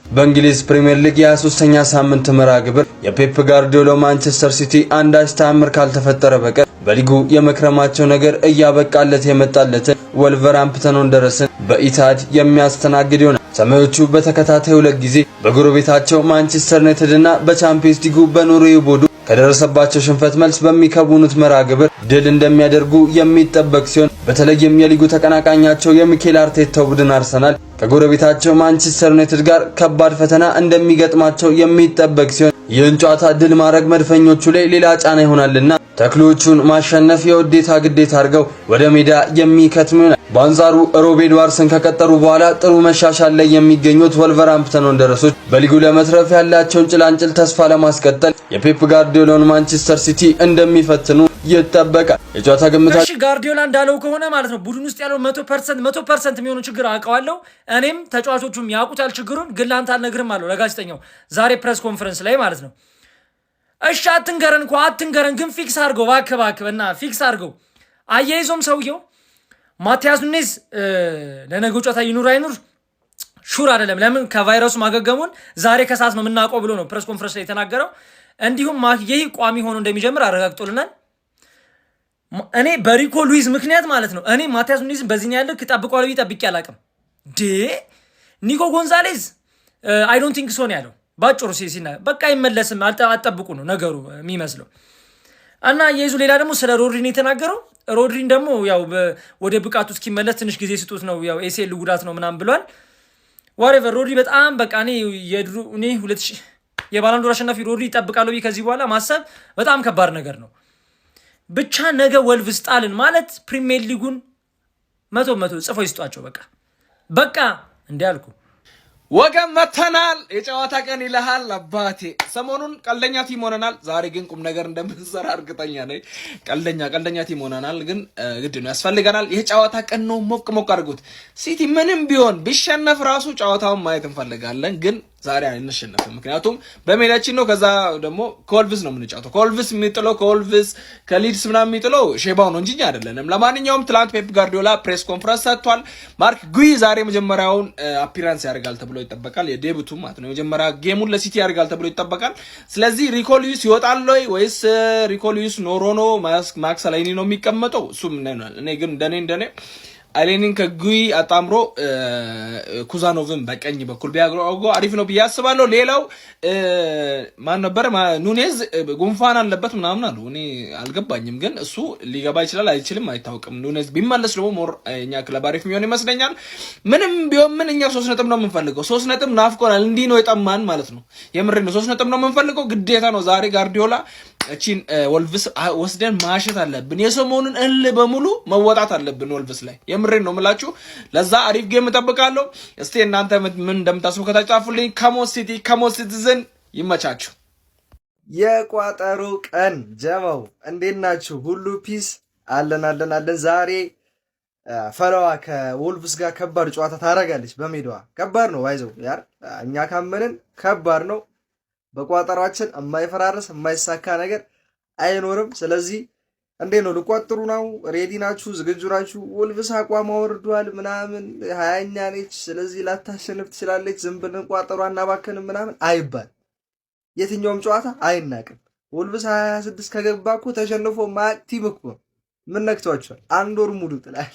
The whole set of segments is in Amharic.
በእንግሊዝ ፕሪሚየር ሊግ የ23ኛ ሳምንት መርሃ ግብር የፔፕ ጋርዲዮላ ማንቸስተር ሲቲ አንዳች ተአምር ካልተፈጠረ በቀር በሊጉ የመክረማቸው ነገር እያበቃለት የመጣለትን ወልቨርሃምፕተን ወንደረስን በኢታድ የሚያስተናግድ ይሆናል። ሰማዮቹ በተከታታይ 2 ጊዜ በጎረቤታቸው ማንቸስተር ዩናይትድ እና በቻምፒየንስ ሊጉ በኖርዌይ ቦዶ ከደረሰባቸው ሽንፈት መልስ በሚከቡኑት መርሃ ግብር ድል እንደሚያደርጉ የሚጠበቅ ሲሆን በተለይም የሊጉ ተቀናቃኛቸው የሚኬል አርቴታው ቡድን አርሰናል ከጎረቤታቸው ማንቸስተር ዩናይትድ ጋር ከባድ ፈተና እንደሚገጥማቸው የሚጠበቅ ሲሆን ይህን ጨዋታ ድል ማድረግ መድፈኞቹ ላይ ሌላ ጫና ይሆናልና ተክሎቹን ማሸነፍ የውዴታ ግዴታ አድርገው ወደ ሜዳ የሚከትሙ ይሆናል። በአንጻሩ ሮብ ኤድዋርድስን ከቀጠሩ በኋላ ጥሩ መሻሻል ላይ የሚገኙት ወልቨርሃምፕተን ወንደረሶች በሊጉ ለመትረፍ ያላቸውን ጭላንጭል ተስፋ ለማስቀጠል የፔፕ ጋርዲዮላን ማንቸስተር ሲቲ እንደሚፈትኑ ይጠበቃል። የጨዋታ ግምታችሁ ጋርዲዮላ እንዳለው ከሆነ ማለት ነው ቡድን ውስጥ ያለው 100% የሚሆኑ ችግር አውቀዋለሁ እኔም ተጫዋቾቹም ያውቁታል ችግሩን ግን ላንተ አልነግርም አለው ለጋዜጠኛው ዛሬ ፕሬስ ኮንፈረንስ ላይ ማለት ነው። እሺ አትንገረን ግን ፊክስ አድርገው እባክህ እና ፊክስ አድርገው። አያይዞም ሰውየው ማቲያስ ኑኔዝ ለነገው ጨዋታ ይኑር አይኑር ሹር አይደለም ለምን ከቫይረሱ ማገገሙን ዛሬ ከሰዓት ነው የምናውቀው ብሎ ነው ፕሬስ ኮንፈረንስ ላይ የተናገረው። እንዲሁም ማሂዬ ቋሚ ሆኖ እንደሚጀምር አረጋግጦልናል። እኔ በሪኮ ሉዊስ ምክንያት ማለት ነው እኔ ማቲያስ ኑኔዝ በዚህ ያለ ከጠብቀዋለሁ ይጠብቅ ያላቅም ኒኮ ጎንዛሌዝ አይ ዶንት ቲንክ ሶ ነው ያለው ባጭሩ ሲና በቃ ይመለስም አጠብቁ ነው ነገሩ የሚመስለው። እና የይዙ ሌላ ደግሞ ስለ ሮድሪን የተናገረው ሮድሪን ደግሞ ያው ወደ ብቃቱ እስኪመለስ ትንሽ ጊዜ ስጡት ነው ያው ኤሲኤል ጉዳት ነው ምናምን ብሏል። ዋሬቨር ሮድሪ በጣም በቃ እኔ 2000 የባላንዶር አሸናፊ ሮድሪ ይጠብቃለሁ ከዚህ በኋላ ማሰብ በጣም ከባድ ነገር ነው። ብቻ ነገ ወልቭስ ጣልን ማለት ፕሪሚየር ሊጉን 100 ጽፎ ይስጧቸው በቃ እንዲያልኩ ወገን መተናል። የጨዋታ ቀን ይልሃል አባቴ። ሰሞኑን ቀልደኛ ቲም ሆነናል። ዛሬ ግን ቁም ነገር እንደምንሰራ እርግጠኛ ነኝ። ቀልደኛ ቲም ሆነናል፣ ግን ግድ ነው ያስፈልገናል። የጨዋታ ቀን ነው። ሞቅ አድርጉት። ሲቲ ምንም ቢሆን ቢሸነፍ ራሱ ጨዋታውን ማየት እንፈልጋለን፣ ግን ዛሬ አንሸነፍም። ምክንያቱም በሜዳችን ነው። ከዛ ደግሞ ከወልቭስ ነው የምንጫወተው። ከወልቭስ የሚጥለው ከወልቭስ ከሊድስ ምናምን የሚጥለው ሼባው ነው እንጂ አይደለንም። ለማንኛውም ትላንት ፔፕ ጋርዲዮላ ፕሬስ ኮንፈረንስ ሰጥቷል። ማርክ ጉይ ዛሬ መጀመሪያውን አፒራንስ ያደርጋል ተብሎ ይጠበቃል። የዴቡቱ ማለት ነው የመጀመሪያ ጌሙን ለሲቲ ያደርጋል ተብሎ ይጠበቃል። ስለዚህ ሪኮ ሉዊስ ይወጣል ወይስ ሪኮ ሉዊስ ኖሮ ነው ማክስ አላይኒ ነው የሚቀመጠው? እሱም እኔ ግን እንደኔ አሌኒን ከጉይ አጣምሮ ኩዛኖቭን በቀኝ በኩል ቢያግሮጎ አሪፍ ነው ብዬ አስባለሁ። ሌላው ማን ነበር ኑኔዝ ጉንፋን አለበት ምናምን አሉ። እኔ አልገባኝም፣ ግን እሱ ሊገባ ይችላል አይችልም አይታወቅም። ኑኔዝ ቢመለስ ደግሞ ሞር እኛ ክለብ አሪፍ የሚሆን ይመስለኛል። ምንም ቢሆን ምን እኛ 3 ነጥብ ነው የምንፈልገው። 3 ነጥብ ናፍቆናል። እንዲህ ነው የጠማን ማለት ነው። የምሬ ነው። 3 ነጥብ ነው የምንፈልገው። ግዴታ ነው ዛሬ ጋርዲዮላ እቺን ወልቭስ ወስደን ማሸት አለብን። የሰሞኑን በሙሉ መወጣት አለብን ወልቭስ ላይ። የምሬን ነው የምላችሁ። ለዛ አሪፍ ጌም እጠብቃለሁ። እስቲ እናንተ ምን እንደምታስቡ ከታጫፉልኝ። ከሞት ሲቲዝን ይመቻችሁ። የቋጠሮ ቀን ጀማው እንዴት ናችሁ? ሁሉ ፒስ አለን። ዛሬ ፈለዋ ከወልቭስ ጋር ከባድ ጨዋታ ታረጋለች። በሜዳዋ ከባድ ነው ባይዘው ያር እኛ ካመንን ከባድ ነው። በቋጠሯችን የማይፈራረስ የማይሳካ ነገር አይኖርም። ስለዚህ እንዴት ነው ልቋጥሩ ነው? ሬዲ ናችሁ? ዝግጁ ናችሁ? ወልቭስ አቋም አወርዷል ምናምን 20ኛ ነች። ስለዚህ ላታሸንፍ ትችላለች። ዝም ብለን ቋጠሯ እናባከንም ምናምን አይባል። የትኛውም ጨዋታ አይናቅም። ወልቭስ 26 ከገባ እኮ ተሸንፎ ማያቅ ቲም እኮ ምን ነክቷቸዋል? 1 ወር ሙሉ ጥላል።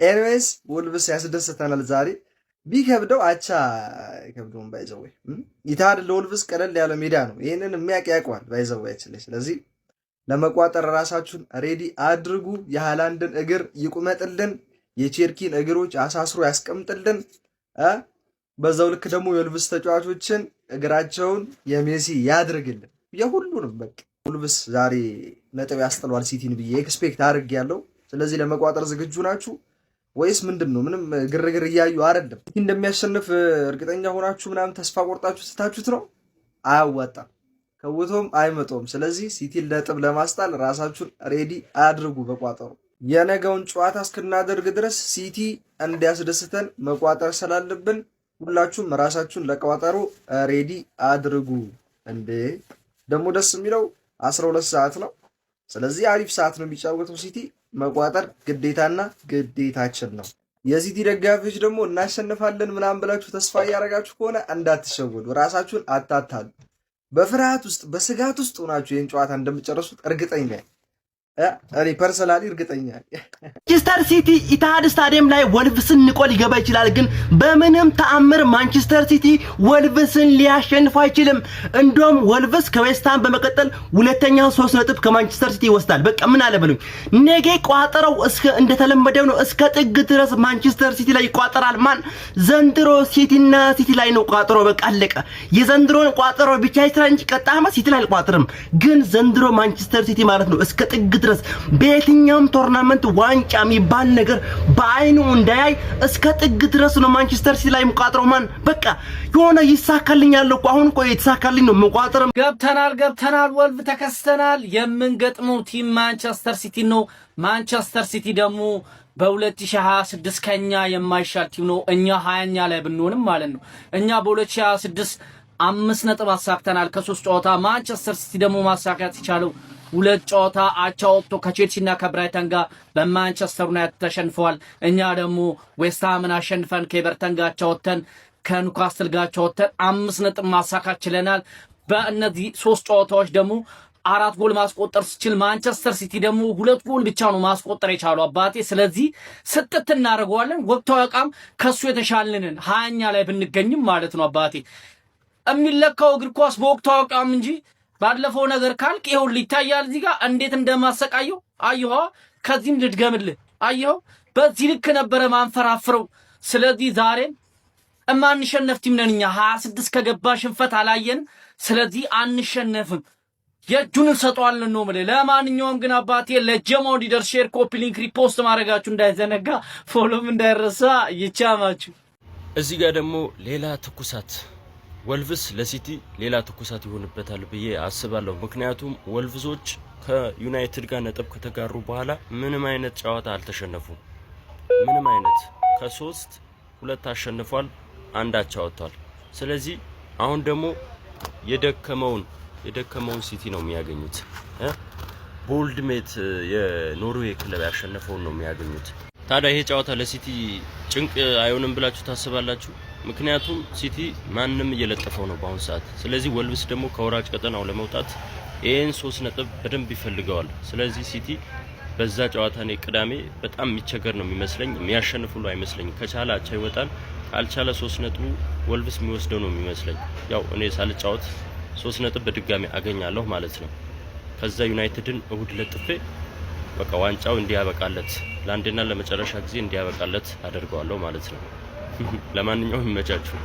ኤኒዌይስ ወልቭስ ያስደስተናል ዛሬ ቢከብደው አቻ ከብዶም ባይዘው ኢታድ ለወልቭስ ቀለል ያለ ሜዳ ነው። ይሄንን የሚያውቅ ያውቀዋል ባይዘው አይችልም። ስለዚህ ለመቋጠር ራሳችሁን ሬዲ አድርጉ። የሃላንድን እግር ይቁመጥልን፣ የቼርኪን እግሮች አሳስሮ ያስቀምጥልን። በዛው ልክ ደግሞ የወልቭስ ተጫዋቾችን እግራቸውን የሜሲ ያድርግልን። የሁሉንም በቃ ወልቭስ ዛሬ ነጥብ ያስጥሏል ሲቲን ብዬ ኤክስፔክት አድርጌያለሁ። ስለዚህ ለመቋጠር ዝግጁ ናችሁ ወይስ ምንድነው? ምንም ግርግር እያዩ አይደለም። እንደሚያሸንፍ እርግጠኛ ሆናችሁ ምናምን ተስፋ ቆርጣችሁ ትታችሁት ነው። አያዋጣም፣ ከውቶም አይመጣም። ስለዚህ ሲቲን ነጥብ ለማስጣል ራሳችሁን ሬዲ አድርጉ። በቋጠሩ የነገውን ጨዋታ እስክናደርግ ድረስ ሲቲ እንዲያስደስተን መቋጠር ስላለብን ሁላችሁም ራሳችሁን ለቋጠሩ ሬዲ አድርጉ። እንዴ ደግሞ ደስ የሚለው 12 ሰዓት ነው። ስለዚህ አሪፍ ሰዓት ነው የሚጫወተው ሲቲ። መቋጠር ግዴታና ግዴታችን ነው። የሲቲ ደጋፊዎች ደግሞ እናሸንፋለን ምናምን ብላችሁ ተስፋ እያደረጋችሁ ከሆነ እንዳትሸወዱ፣ ራሳችሁን አታታሉ። በፍርሃት ውስጥ በስጋት ውስጥ ሆናችሁ ይህን ጨዋታ እንደምትጨርሱት እርግጠኛ እኔ ፐርሰናሊ እርግጠኛ ማንቸስተር ሲቲ ኢታሃድ ስታዲየም ላይ ወልቭስን ንቆ ሊገባ ይችላል፣ ግን በምንም ተአምር ማንቸስተር ሲቲ ወልቭስን ሊያሸንፍ አይችልም። እንደውም ወልቭስ ከዌስትሃም በመቀጠል ሁለተኛው 3 ነጥብ ከማንቸስተር ሲቲ ይወስዳል። በቃ ምን አለ በሉኝ። ነገ ቋጠረው እስከ እንደተለመደው ነው፣ እስከ ጥግ ድረስ ማንቸስተር ሲቲ ላይ ይቋጠራል። ማን ዘንድሮ ሲቲና ሲቲ ላይ ነው ቋጠሮ። በቃ አለቀ። የዘንድሮን ቋጠሮ ብቻ ይስራ እንጂ ቀጣማ ሲቲ ላይ አልቋጠርም። ግን ዘንድሮ ማንቸስተር ሲቲ ማለት ነው እስከ ጥግ ድረስ በየትኛውም ቶርናመንት ዋንጫ የሚባል ነገር በአይኑ እንዳያይ እስከ ጥግ ድረስ ነው ማንቸስተር ሲቲ ላይ መቋጠረው። ማን በቃ የሆነ ይሳካልኛል እኮ አሁን እኮ የተሳካልኝ ነው መቋጠር። ገብተናል ወልቭ ተከስተናል። የምንገጥመው ቲም ማንቸስተር ሲቲ ነው። ማንቸስተር ሲቲ ደግሞ በ2026 ከኛ የማይሻል ቲም ነው። እኛ 20ኛ ላይ ብንሆንም ማለት ነው። እኛ በ2026 5 ነጥብ አሳክተናል ከ3 ጨዋታ። ማንቸስተር ሲቲ ደግሞ ማሳካት የቻለው 2 ጨዋታ አቻ ወጥቶ ከቼልሲና ከብራይተን ጋር በማንቸስተር ዩናይትድ ተሸንፈዋል። እኛ ደግሞ ዌስትሃምን አሸንፈን ከኤቨርተን ጋር አቻ ወጥተን ከኒውካስትል ጋር አቻ ወጥተን 5 ነጥብ ማሳካት ችለናል። በእነዚህ 3 ጨዋታዎች ደግሞ 4 ጎል ማስቆጠር ሲችል ማንቸስተር ሲቲ ደግሞ 2 ጎል ብቻ ነው ማስቆጠር የቻለው አባቴ። ስለዚህ ስትት እናደርገዋለን። ወቅታዊ አቋም ከሱ የተሻልንን 20ኛ ላይ ብንገኝም ማለት ነው አባቴ። የሚለካው እግር ኳስ በወቅታዊ አቋም እንጂ ባለፈው ነገር ካልክ ይሄው ሊታያል። እዚህ ጋር እንዴት እንደማሰቃየው አየሁ። ከዚህም ልድገምልህ አየሁ። በዚህ ልክ ነበረ ማንፈራፍረው። ስለዚህ ዛሬም እማንሸነፍ ቲም ነን እኛ። 26 ከገባ ሽንፈት አላየን። ስለዚህ አንሸነፍም፣ የእጁን እንሰጠዋለን ነው ማለት። ለማንኛውም ግን አባቴ ለጀማው ሊደር ሼር፣ ኮፒ ሊንክ፣ ሪፖስት ማድረጋችሁ እንዳይዘነጋ፣ ፎሎም እንዳይረሳ። ይቻማችሁ። እዚህ ጋር ደግሞ ሌላ ትኩሳት ወልቭስ ለሲቲ ሌላ ትኩሳት ይሆንበታል ብዬ አስባለሁ። ምክንያቱም ወልቭሶች ከዩናይትድ ጋር ነጥብ ከተጋሩ በኋላ ምንም አይነት ጨዋታ አልተሸነፉም። ምንም አይነት ከ3-2 አሸንፏል፣ 1 አቻ ወጥቷል። ስለዚህ አሁን ደግሞ የደከመውን ሲቲ ነው የሚያገኙት። ቦልድሜት የኖርዌይ ክለብ ያሸነፈውን ነው የሚያገኙት። ታዲያ ይሄ ጨዋታ ለሲቲ ጭንቅ አይሆንም ብላችሁ ታስባላችሁ? ምክንያቱም ሲቲ ማንንም እየለጠፈው ነው በአሁን ሰዓት። ስለዚህ ወልቭስ ደግሞ ከወራጅ ቀጠናው ለመውጣት ይሄን 3 ነጥብ በደንብ ይፈልገዋል። ስለዚህ ሲቲ በዛ ጨዋታ ነው ቅዳሜ በጣም የሚቸገር ነው የሚመስለኝ፣ የሚያሸንፍ ሁሉ አይመስለኝም። ከቻለ አቻ ይወጣል፣ ካልቻለ 3 ነጥቡ ወልቭስ የሚወስደው ነው የሚመስለኝ። ያው እኔ ሳልጫወት 3 ነጥብ በድጋሚ አገኛለሁ ማለት ነው። ከዛ ዩናይትድን እሁድ ለጥፌ በቃ ዋንጫው እንዲያበቃለት ለአንዴና ለመጨረሻ ጊዜ እንዲያበቃለት አደርገዋለሁ ማለት ነው። ለማንኛውም ይመቻችሁ።